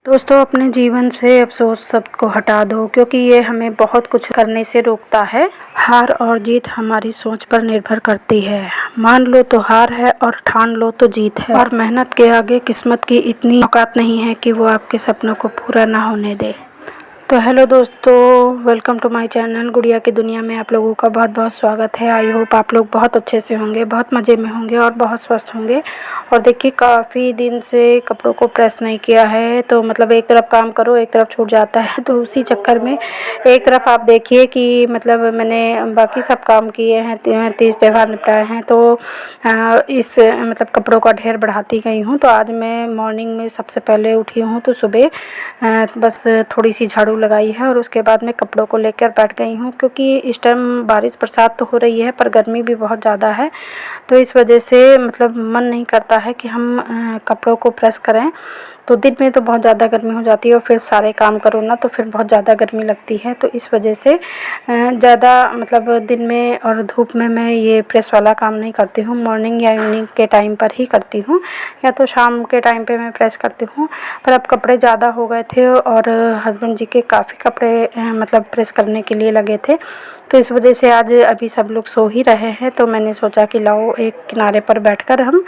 दोस्तों, अपने जीवन से अफ़सोस शब्द को हटा दो क्योंकि ये हमें बहुत कुछ करने से रोकता है। हार और जीत हमारी सोच पर निर्भर करती है। मान लो तो हार है और ठान लो तो जीत है। और मेहनत के आगे किस्मत की इतनी औकात नहीं है कि वो आपके सपनों को पूरा ना होने दे। तो हेलो दोस्तों, वेलकम टू माय चैनल गुड़िया की दुनिया में आप लोगों का बहुत बहुत स्वागत है। आई होप आप लोग बहुत अच्छे से होंगे, बहुत मज़े में होंगे और बहुत स्वस्थ होंगे। और देखिए, काफ़ी दिन से कपड़ों को प्रेस नहीं किया है, तो मतलब एक तरफ काम करो एक तरफ छूट जाता है। तो उसी चक्कर में एक तरफ आप देखिए कि मतलब मैंने बाकी सब काम किए हैं, तीज त्यौहार निपटाए हैं, तो इस मतलब कपड़ों का ढेर बढ़ाती गई हूँ। तो आज मैं मॉर्निंग में सबसे पहले उठी हूँ, तो सुबह बस थोड़ी सी झाड़ू लगाई है और उसके बाद मैं कपड़ों को लेकर बैठ गई हूँ, क्योंकि इस टाइम बारिश बरसात तो हो रही है पर गर्मी भी बहुत ज़्यादा है। तो इस वजह से मतलब मन नहीं करता है कि हम कपड़ों को प्रेस करें। तो दिन में तो बहुत ज़्यादा गर्मी हो जाती है और फिर सारे काम करो ना तो फिर बहुत ज़्यादा गर्मी लगती है। तो इस वजह से ज़्यादा मतलब दिन में और धूप में मैं ये प्रेस वाला काम नहीं करती हूँ। मॉर्निंग या इवनिंग के टाइम पर ही करती हूँ, या तो शाम के टाइम पे मैं प्रेस करती हूँ। पर अब कपड़े ज़्यादा हो गए थे और हस्बैंड जी के काफ़ी कपड़े मतलब प्रेस करने के लिए लगे थे। तो इस वजह से आज अभी सब लोग सो ही रहे हैं, तो मैंने सोचा कि लाओ एक किनारे पर बैठकर हम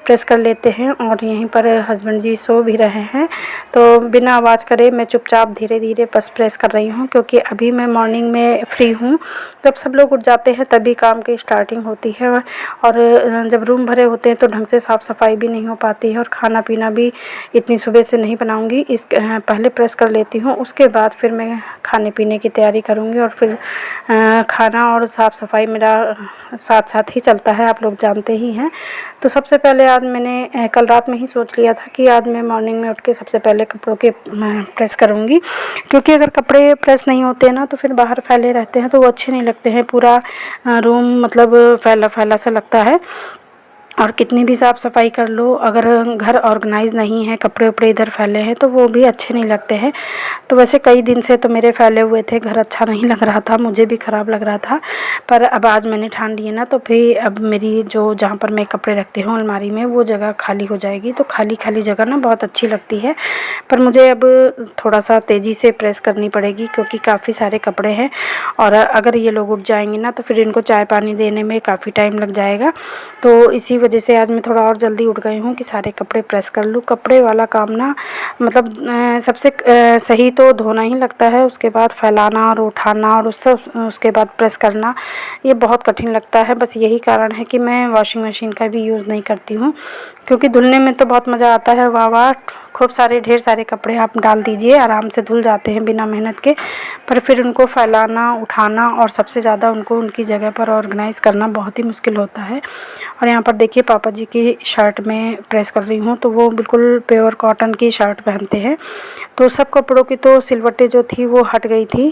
प्रेस कर लेते हैं। और यहीं पर हस्बैंड जी सो भी रहे हैं, तो बिना आवाज़ करे मैं चुपचाप धीरे धीरे बस प्रेस कर रही हूँ, क्योंकि अभी मैं मॉर्निंग में फ्री हूँ। जब सब लोग उठ जाते हैं तभी काम की स्टार्टिंग होती है, और जब रूम भरे होते हैं तो ढंग से साफ़ सफाई भी नहीं हो पाती है, और खाना पीना भी इतनी सुबह से नहीं बनाऊँगी। पहले प्रेस कर लेती हूँ, उसके बाद फिर मैं खाने पीने की तैयारी करूँगी, और फिर खाना और साफ़ सफाई मेरा साथ साथ ही चलता है, आप लोग जानते ही हैं। तो सबसे पहले आज मैंने कल रात में ही सोच लिया था कि आज मैं मॉर्निंग में उठ के सबसे पहले कपड़ों के प्रेस करूँगी, क्योंकि अगर कपड़े प्रेस नहीं होते ना तो फिर बाहर फैले रहते हैं तो वो अच्छे नहीं लगते हैं। पूरा रूम मतलब फैला फैला सा लगता है, और कितनी भी साफ़ सफाई कर लो, अगर घर ऑर्गेनाइज़ नहीं है, कपड़े उपड़े इधर फैले हैं तो वो भी अच्छे नहीं लगते हैं। तो वैसे कई दिन से तो मेरे फैले हुए थे, घर अच्छा नहीं लग रहा था, मुझे भी ख़राब लग रहा था। पर अब आज मैंने ठान लिया ना, तो फिर अब मेरी जो जहाँ पर मैं कपड़े रखती हूँ अलमारी में, वो जगह खाली हो जाएगी। तो खाली खाली जगह ना बहुत अच्छी लगती है। पर मुझे अब थोड़ा सा तेज़ी से प्रेस करनी पड़ेगी, क्योंकि काफ़ी सारे कपड़े हैं, और अगर ये लोग उठ जाएंगे ना तो फिर इनको चाय पानी देने में काफ़ी टाइम लग जाएगा। तो इसी वजह से आज मैं थोड़ा और जल्दी उठ गई हूँ कि सारे कपड़े प्रेस कर लूँ। कपड़े वाला काम ना मतलब सबसे सही तो धोना ही लगता है, उसके बाद फैलाना और उठाना और उसके बाद प्रेस करना, ये बहुत कठिन लगता है। बस यही कारण है कि मैं वॉशिंग मशीन का भी यूज़ नहीं करती हूँ, क्योंकि धुलने में तो बहुत मज़ा आता है, वाह वाह, खूब सारे ढेर सारे कपड़े आप डाल दीजिए, आराम से धुल जाते हैं बिना मेहनत के। पर फिर उनको फैलाना, उठाना और सबसे ज़्यादा उनको उनकी जगह पर ऑर्गेनाइज़ करना बहुत ही मुश्किल होता है। और यहाँ पर देखिए, पापा जी की शर्ट में प्रेस कर रही हूँ, तो वो बिल्कुल प्योर कॉटन की शर्ट पहनते हैं। तो सब कपड़ों की तो सिलवटें जो थी वो हट गई थी,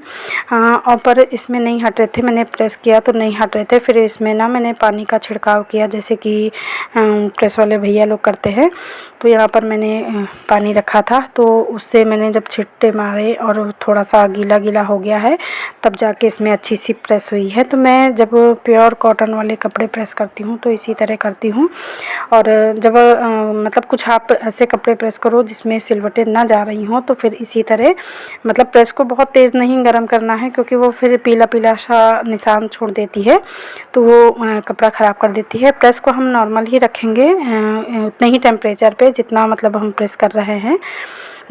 और पर इसमें नहीं हट रहे थे। मैंने प्रेस किया तो नहीं हट रहे थे। फिर इसमें ना मैंने पानी का छिड़काव किया, जैसे कि प्रेस वाले भैया लोग करते हैं। तो यहाँ पर मैंने पानी रखा था, तो उससे मैंने जब छिट्टे मारे और थोड़ा सा गीला गीला हो गया है, तब जाके इसमें अच्छी सी प्रेस हुई है। तो मैं जब प्योर कॉटन वाले कपड़े प्रेस करती हूँ तो इसी तरह करती हूँ। और जब मतलब कुछ आप ऐसे कपड़े प्रेस करो जिसमें सिलवटें ना जा रही हों, तो फिर इसी तरह मतलब प्रेस को बहुत तेज़ नहीं गर्म करना है, क्योंकि वो फिर पीला पीला सा निशान छोड़ देती है, तो वो कपड़ा ख़राब कर देती है। प्रेस को हम नॉर्मल ही रखेंगे, उतने ही टेम्परेचर पे जितना मतलब हम प्रेस कर रहे हैं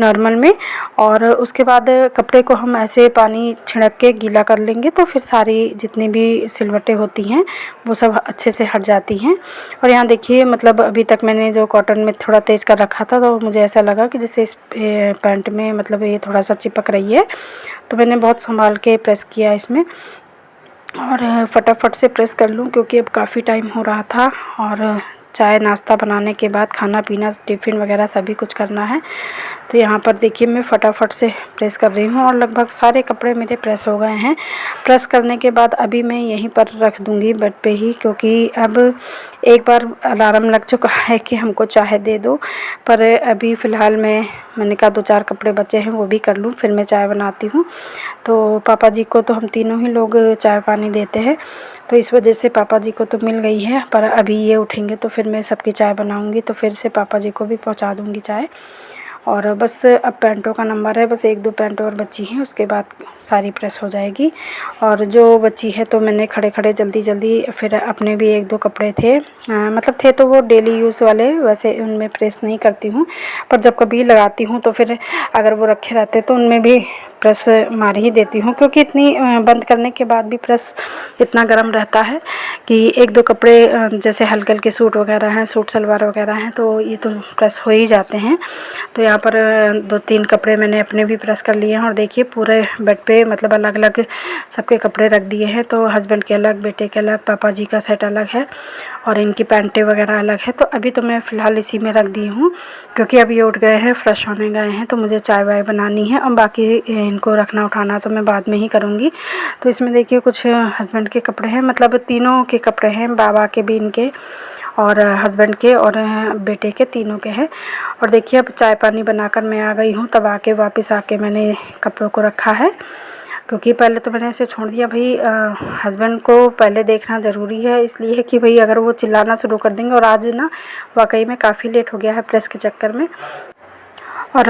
नॉर्मल में। और उसके बाद कपड़े को हम ऐसे पानी छिड़क के गीला कर लेंगे, तो फिर सारी जितनी भी सिलवटें होती हैं वो सब अच्छे से हट जाती हैं। और यहाँ देखिए, मतलब अभी तक मैंने जो कॉटन में थोड़ा तेज़ कर रखा था, तो मुझे ऐसा लगा कि जैसे इस पैंट में मतलब ये थोड़ा सा चिपक रही है, तो मैंने बहुत संभाल के प्रेस किया इसमें। और फटाफट से प्रेस कर लूँ, क्योंकि अब काफ़ी टाइम हो रहा था, और चाय नाश्ता बनाने के बाद खाना पीना टिफ़िन वगैरह सभी कुछ करना है। तो यहाँ पर देखिए, मैं फटाफट से प्रेस कर रही हूँ, और लगभग सारे कपड़े मेरे प्रेस हो गए हैं। प्रेस करने के बाद अभी मैं यहीं पर रख दूँगी बेड पे ही, क्योंकि अब एक बार अलार्म लग चुका है कि हमको चाय दे दो। पर अभी फ़िलहाल मैंने कहा 2-4 कपड़े बचे हैं वो भी कर लूँ, फिर मैं चाय बनाती हूँ। तो पापा जी को तो हम तीनों ही लोग चाय पानी देते हैं, तो इस वजह से पापा जी को तो मिल गई है। पर अभी ये उठेंगे तो फिर मैं सबकी चाय बनाऊँगी, तो फिर से पापा जी को भी पहुँचा दूँगी चाय। और बस अब पैंटों का नंबर है, बस 1-2 पैंट और बची हैं, उसके बाद सारी प्रेस हो जाएगी। और जो बची है तो मैंने खड़े-खड़े जल्दी-जल्दी फिर अपने भी 1-2 कपड़े थे, मतलब थे तो वो डेली यूज़ वाले, वैसे उनमें प्रेस नहीं करती हूँ, पर जब कभी लगाती हूँ तो फिर अगर वो रखे रहते तो उनमें भी प्रेस मार ही देती हूँ, क्योंकि इतनी बंद करने के बाद भी प्रेस इतना गर्म रहता है कि 1-2 कपड़े जैसे हल्के-हल्के सूट वगैरह हैं, सूट सलवार वगैरह हैं, तो ये तो प्रेस हो ही जाते हैं। तो यहाँ पर 2-3 कपड़े मैंने अपने भी प्रेस कर लिए हैं और देखिए पूरे बेड पे मतलब अलग-अलग सबके कपड़े रख दिए हैं। तो हस्बैंड के अलग, बेटे के अलग, पापा जी का सेट अलग है और इनकी पैंटें वगैरह अलग है। तो अभी तो मैं फ़िलहाल इसी में रख दी हूँ, क्योंकि अभी उठ गए हैं, फ्रेश होने गए हैं, तो मुझे चाय वाय बनानी है और बाकी इनको रखना उठाना तो मैं बाद में ही करूँगी। तो इसमें देखिए कुछ हस्बैंड के कपड़े हैं, मतलब तीनों के कपड़े हैं, बाबा के भी, इनके और हस्बैंड के और बेटे के, तीनों के हैं। और देखिए अब चाय पानी बनाकर मैं आ गई हूँ, तब आके वापस आके मैंने कपड़ों को रखा है, क्योंकि पहले तो मैंने ऐसे छोड़ दिया। भाई हस्बैंड को पहले देखना ज़रूरी है, इसलिए कि भाई अगर वो चिल्लाना शुरू कर देंगे, और आज ना वाकई में काफ़ी लेट हो गया है प्रेस के चक्कर में। और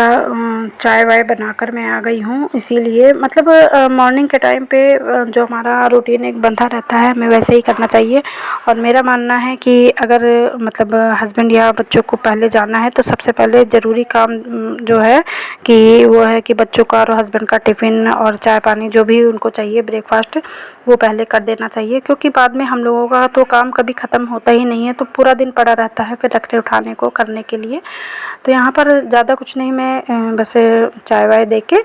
चाय वाय बनाकर मैं आ गई हूँ, इसीलिए मतलब मॉर्निंग के टाइम पे जो हमारा रूटीन एक बंधा रहता है, हमें वैसे ही करना चाहिए। और मेरा मानना है कि अगर मतलब हस्बैंड या बच्चों को पहले जाना है तो सबसे पहले ज़रूरी काम जो है कि वो है कि बच्चों का और हस्बैंड का टिफ़िन और चाय पानी जो भी उनको चाहिए, ब्रेकफास्ट, वो पहले कर देना चाहिए, क्योंकि बाद में हम लोगों का तो काम कभी ख़त्म होता ही नहीं है, तो पूरा दिन पड़ा रहता है फिर रखने उठाने को करने के लिए। तो यहाँ पर ज़्यादा कुछ नहीं, मैं बस चाय वाय दे के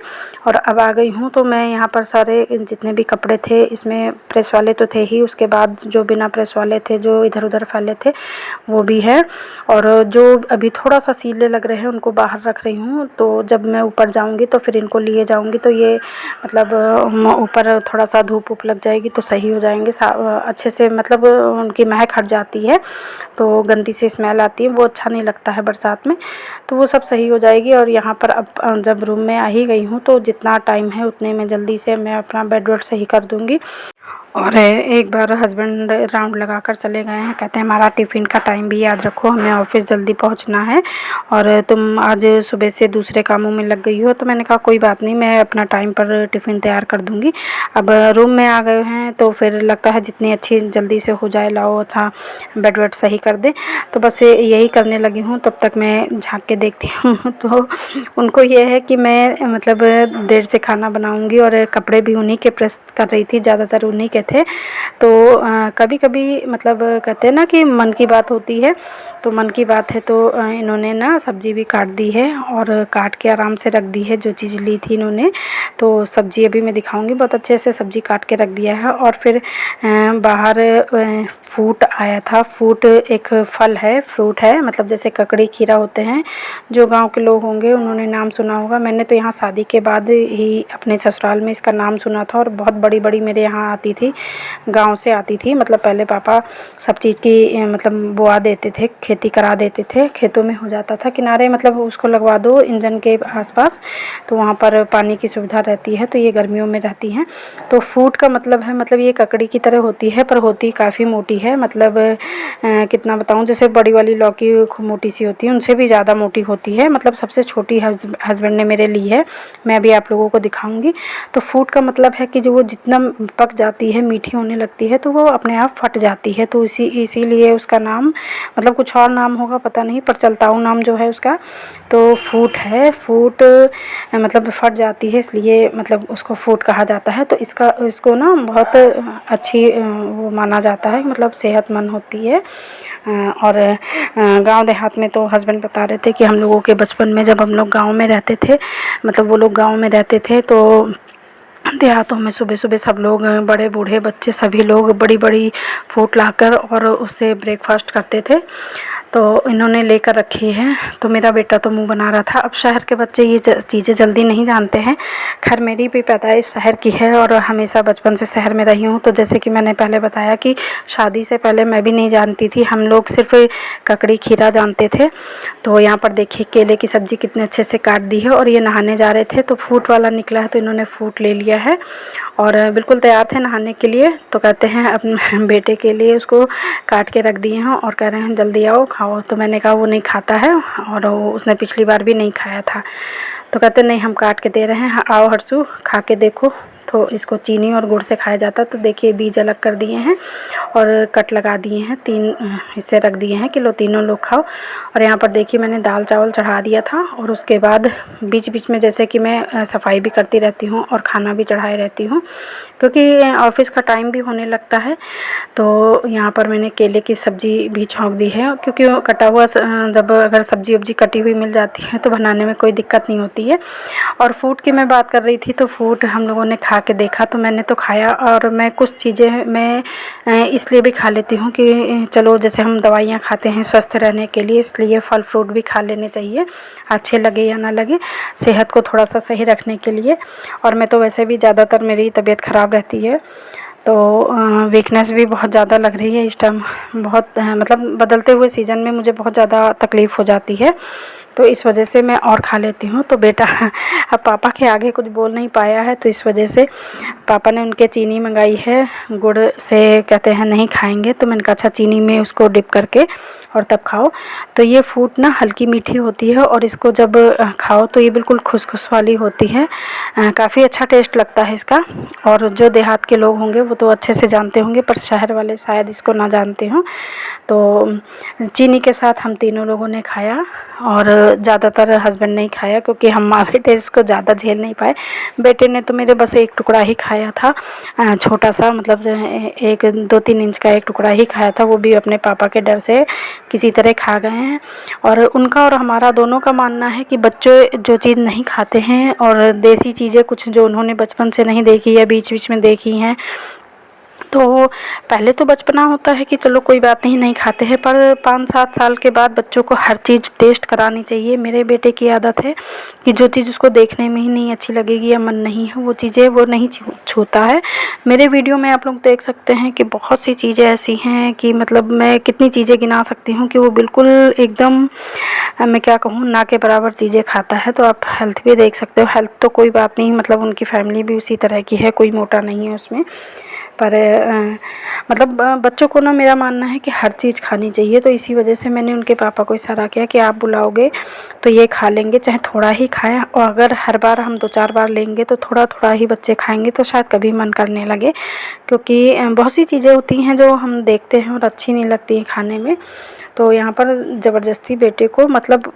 और अब आ गई हूँ। तो मैं यहाँ पर सारे जितने भी कपड़े थे, इसमें प्रेस वाले तो थे ही, उसके बाद जो बिना प्रेस वाले थे, जो इधर उधर फैले थे, वो भी है। और जो अभी थोड़ा सा सीले लग रहे हैं उनको बाहर रख रही हूँ, तो जब मैं ऊपर जाऊँगी तो फिर इनको लिए जाऊँगी, तो ये मतलब ऊपर थोड़ा सा धूप वूप लग जाएगी तो सही हो जाएंगे, अच्छे से, मतलब उनकी महक हट जाती है, तो गंदी सी स्मेल आती है, वो अच्छा नहीं लगता है बरसात में, तो वो सब सही हो जाएगी। और यहाँ पर अब जब रूम में आ ही गई हूँ तो जितना टाइम है उतने में जल्दी से मैं अपना बेड वेड सही कर दूँगी। और एक बार हस्बैंड राउंड लगा कर चले गए हैं, कहते हैं हमारा टिफ़िन का टाइम भी याद रखो, हमें ऑफिस जल्दी पहुंचना है और तुम आज सुबह से दूसरे कामों में लग गई हो। तो मैंने कहा कोई बात नहीं, मैं अपना टाइम पर टिफ़िन तैयार कर दूंगी। अब रूम में आ गए हैं तो फिर लगता है जितनी अच्छी जल्दी से हो जाए, लाओ अच्छा बेड वेड सही कर दे, तो बस यही करने लगी हूँ। तब तक मैं झाँक के देखती हूँ तो उनको ये है कि मैं मतलब देर से खाना बनाऊँगी, और कपड़े भी उन्हीं के प्रेस कर रही थी, ज़्यादातर उन्हीं के थे। तो कभी कभी मतलब कहते हैं ना कि मन की बात होती है, तो मन की बात है, तो इन्होंने ना सब्ज़ी भी काट दी है और काट के आराम से रख दी है, जो चीज़ ली थी इन्होंने। तो सब्ज़ी अभी मैं दिखाऊंगी, बहुत अच्छे से सब्ज़ी काट के रख दिया है। और फिर बाहर फ्रूट आया था, फ्रूट एक फल है, फ्रूट है, मतलब जैसे ककड़ी खीरा होते हैं, जो गांव के लोग होंगे उन्होंने नाम सुना होगा। मैंने तो यहाँ शादी के बाद ही अपने ससुराल में इसका नाम सुना था, और बहुत बड़ी बड़ी मेरे यहाँ आती थी, गांव से आती थी। मतलब पहले पापा सब चीज़ की मतलब बोआ देते थे, खेती करा देते थे, खेतों में हो जाता था किनारे, मतलब उसको लगवा दो इंजन के आसपास, तो वहाँ पर पानी की सुविधा रहती है, तो ये गर्मियों में रहती हैं। तो फूट का मतलब है, मतलब ये ककड़ी की तरह होती है, पर होती काफ़ी मोटी है, मतलब कितना बताऊँ, जैसे बड़ी वाली लौकी खूब मोटी सी होती है, उनसे भी ज़्यादा मोटी होती है, मतलब सबसे छोटी हस्बैंड ने मेरे ली है, मैं अभी आप लोगों को दिखाऊंगी। तो फूट का मतलब है कि जो वो जितना पक जाती है, मीठी होने लगती है, तो वो अपने आप फट जाती है, तो इसीलिए उसका नाम, मतलब कुछ और नाम होगा पता नहीं, पर चलताऊ नाम जो है उसका तो फूट है। फूट मतलब फट जाती है, इसलिए मतलब उसको फूट कहा जाता है। तो इसको ना बहुत अच्छी वो माना जाता है, मतलब सेहतमंद होती है। और गांव देहात में तो हस्बैंड बता रहे थे कि हम लोगों के बचपन में जब हम लोग गांव में रहते थे, मतलब वो लोग गांव में रहते थे, तो देहातों में सुबह सुबह सब लोग, बड़े बूढ़े बच्चे सभी लोग बड़ी बड़ी फ्रूट लाकर और उससे ब्रेकफास्ट करते थे। तो इन्होंने लेकर रखी है, तो मेरा बेटा तो मुंह बना रहा था। अब शहर के बच्चे ये चीज़ें जल्दी नहीं जानते हैं। खैर मेरी भी पैदाइश शहर की है और हमेशा बचपन से शहर में रही हूँ। तो जैसे कि मैंने पहले बताया कि शादी से पहले मैं भी नहीं जानती थी, हम लोग सिर्फ ककड़ी खीरा जानते थे। तो यहाँ पर देखिए केले की सब्ज़ी कितने अच्छे से काट दी है, और ये नहाने जा रहे थे तो फ्रूट वाला निकला है, तो इन्होंने फ्रूट ले लिया है और बिल्कुल तैयार थे नहाने के लिए। तो कहते हैं अपने बेटे के लिए उसको काट के रख दिए हैं और कह रहे हैं जल्दी आओ, खाओ, तो मैंने कहा वो नहीं खाता है और उसने पिछली बार भी नहीं खाया था। तो कहते नहीं हम काट के दे रहे हैं, आओ हर्षु खा के देखो। तो इसको चीनी और गुड़ से खाया जाता। तो देखिए बीज अलग कर दिए हैं और कट लगा दिए हैं, 3 हिस्से रख दिए हैं कि लो तीनों लोग खाओ। और यहाँ पर देखिए मैंने दाल चावल चढ़ा दिया था और उसके बाद बीच बीच में जैसे कि मैं सफाई भी करती रहती हूँ और खाना भी चढ़ाए रहती हूँ, क्योंकि ऑफ़िस का टाइम भी होने लगता है। तो यहाँ पर मैंने केले की सब्ज़ी भी छौंक दी है, क्योंकि वो कटा हुआ जब अगर सब्ज़ी वब्जी कटी हुई मिल जाती है तो बनाने में कोई दिक्कत नहीं होती है। और फूड की मैं बात कर रही थी, तो फूड हम लोगों ने खा के देखा, तो मैंने तो खाया। और मैं कुछ चीज़ें मैं इसलिए भी खा लेती हूँ कि चलो जैसे हम दवाइयाँ खाते हैं स्वस्थ रहने के लिए, इसलिए फल फ्रूट भी खा लेने चाहिए, अच्छे लगे या ना लगे, सेहत को थोड़ा सा सही रखने के लिए। और मैं तो वैसे भी ज़्यादातर मेरी तबीयत ख़राब रहती है, तो वीकनेस भी बहुत ज़्यादा लग रही है इस टाइम। बहुत मतलब बदलते हुए सीज़न में मुझे बहुत ज़्यादा तकलीफ़ हो जाती है, तो इस वजह से मैं और खा लेती हूँ। तो बेटा अब पापा के आगे कुछ बोल नहीं पाया है, तो इस वजह से पापा ने उनके चीनी मंगाई है गुड़ से, कहते हैं नहीं खाएंगे। तो मैंने कहा अच्छा चीनी में उसको डिप करके और तब खाओ। तो ये फूड ना हल्की मीठी होती है और इसको जब खाओ तो ये बिल्कुल खुशखुश वाली होती है, काफ़ी अच्छा टेस्ट लगता है इसका। और जो देहात के लोग होंगे वो तो अच्छे से जानते होंगे, पर शहर वाले शायद इसको ना जानते हों। तो चीनी के साथ हम तीनों लोगों ने खाया और ज़्यादातर हस्बैंड नहीं खाया, क्योंकि हम माँ बेटे इसको ज़्यादा झेल नहीं पाए। बेटे ने तो मेरे बस एक टुकड़ा ही खाया था, छोटा सा, मतलब 1-2-3 इंच का एक टुकड़ा ही खाया था, वो भी अपने पापा के डर से किसी तरह खा गए हैं। और उनका और हमारा दोनों का मानना है कि बच्चे जो चीज़ नहीं खाते हैं और देसी चीज़ें कुछ जो उन्होंने बचपन से नहीं देखी या बीच बीच में देखी हैं, तो पहले तो बचपना होता है कि चलो कोई बात नहीं, नहीं खाते हैं, पर 5-7 साल के बाद बच्चों को हर चीज़ टेस्ट करानी चाहिए। मेरे बेटे की आदत है कि जो चीज़ उसको देखने में ही नहीं अच्छी लगेगी या मन नहीं है वो चीज़ें वो नहीं छूता है। मेरे वीडियो में आप लोग देख सकते हैं कि बहुत सी चीज़ें ऐसी हैं कि मतलब मैं कितनी चीज़ें गिना सकती हूँ कि वो बिल्कुल एकदम मैं क्या कहूँ ना के बराबर चीज़ें खाता है। तो आप हेल्थ भी देख सकते हो, हेल्थ तो कोई बात नहीं, मतलब उनकी फैमिली भी उसी तरह की है, कोई मोटा नहीं है उसमें। पर मतलब बच्चों को ना मेरा मानना है कि हर चीज़ खानी चाहिए। तो इसी वजह से मैंने उनके पापा को इशारा किया कि आप बुलाओगे तो ये खा लेंगे, चाहे थोड़ा ही खाएं। और अगर हर बार हम 2-4 बार लेंगे तो थोड़ा थोड़ा ही बच्चे खाएंगे, तो शायद कभी मन करने लगे, क्योंकि बहुत सी चीज़ें होती हैं जो हम देखते हैं और अच्छी नहीं लगती हैं खाने में। तो यहाँ पर ज़बरदस्ती बेटे को, मतलब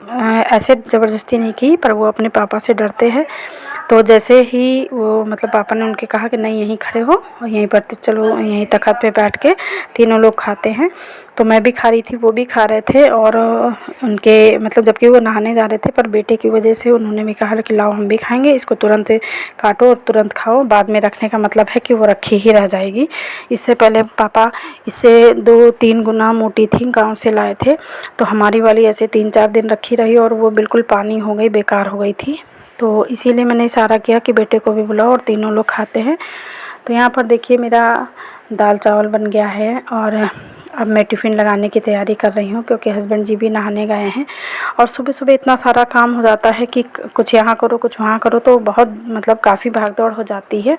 ऐसे ज़बरदस्ती नहीं की, पर वो अपने पापा से डरते हैं। तो जैसे ही वो मतलब पापा ने उनके कहा कि नहीं यहीं खड़े हो और यहीं पर चलो यहीं तख़्त पे बैठ के तीनों लोग खाते हैं। तो मैं भी खा रही थी, वो भी खा रहे थे। और उनके मतलब जबकि वो नहाने जा रहे थे, पर बेटे की वजह से उन्होंने भी कहा कि लाओ हम भी खाएंगे, इसको तुरंत काटो और तुरंत खाओ, बाद में रखने का मतलब है कि वो रखी ही रह जाएगी। इससे पहले पापा इससे 2-3 गुना मोटी थी, गाँव से लाए थे, तो हमारी वाली ऐसे 3-4 दिन रखी रही और वो बिल्कुल पानी हो गई, बेकार हो गई थी। तो इसीलिए मैंने इशारा किया कि बेटे को भी बुलाओ और तीनों लोग खाते हैं। तो यहाँ पर देखिए मेरा दाल चावल बन गया है और अब मैं टिफ़िन लगाने की तैयारी कर रही हूँ, क्योंकि हस्बैंड जी भी नहाने गए हैं। और सुबह सुबह इतना सारा काम हो जाता है कि कुछ यहाँ करो कुछ वहाँ करो, तो बहुत मतलब काफ़ी भाग दौड़ हो जाती है।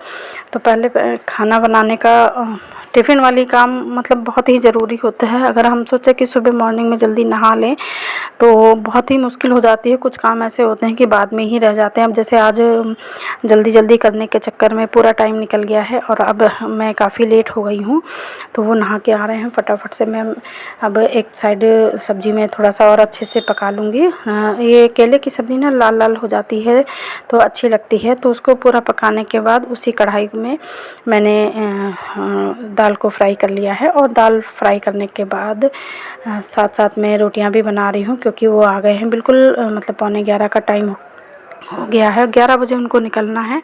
तो पहले खाना बनाने का टिफ़िन वाली काम मतलब बहुत ही ज़रूरी होता है। अगर हम सोचें कि सुबह मॉर्निंग में जल्दी नहा लें तो बहुत ही मुश्किल हो जाती है, कुछ काम ऐसे होते हैं कि बाद में ही रह जाते हैं। अब जैसे आज जल्दी जल्दी करने के चक्कर में पूरा टाइम निकल गया है और अब मैं काफ़ी लेट हो गई हूँ। तो वो नहा के आ रहे हैं, फटाफट से मैं अब एक साइड सब्ज़ी में थोड़ा सा और अच्छे से पका लूँगी। ये केले की सब्ज़ी ना लाल लाल हो जाती है तो अच्छी लगती है। तो उसको पूरा पकाने के बाद उसी कढ़ाई में मैंने दाल को फ्राई कर लिया है। और दाल फ्राई करने के बाद साथ साथ मैं रोटियां भी बना रही हूँ, क्योंकि वो आ गए हैं बिल्कुल मतलब 11:15 का टाइम हो गया है, 11 बजे उनको निकलना है।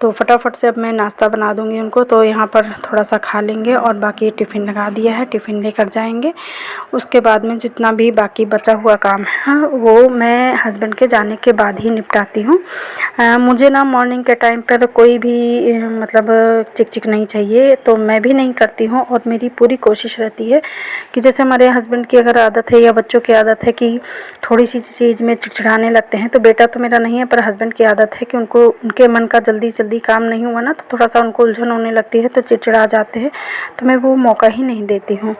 तो फटाफट से अब मैं नाश्ता बना दूंगी उनको, तो यहाँ पर थोड़ा सा खा लेंगे और बाकी टिफ़िन लगा दिया है, टिफ़िन लेकर जाएंगे। उसके बाद में जितना भी बाकी बचा हुआ काम है वो मैं हस्बैंड के जाने के बाद ही निपटाती हूँ। मुझे ना मॉर्निंग के टाइम पर कोई भी मतलब चिक चिक नहीं चाहिए, तो मैं भी नहीं करती हूँ। और मेरी पूरी कोशिश रहती है कि जैसे हमारे हस्बैंड की अगर आदत है या बच्चों की आदत है कि थोड़ी सी चीज़ में चिड़चिड़ाने लगते हैं, तो बेटा तो मेरा नहीं है, पर हस्बैंड की आदत है कि उनको उनके मन का जल्दी जल्दी काम नहीं हुआ ना तो थोड़ा सा उनको उलझन होने लगती है, तो चिड़चिड़ा जाते हैं, तो मैं वो मौका ही नहीं देती हूँ।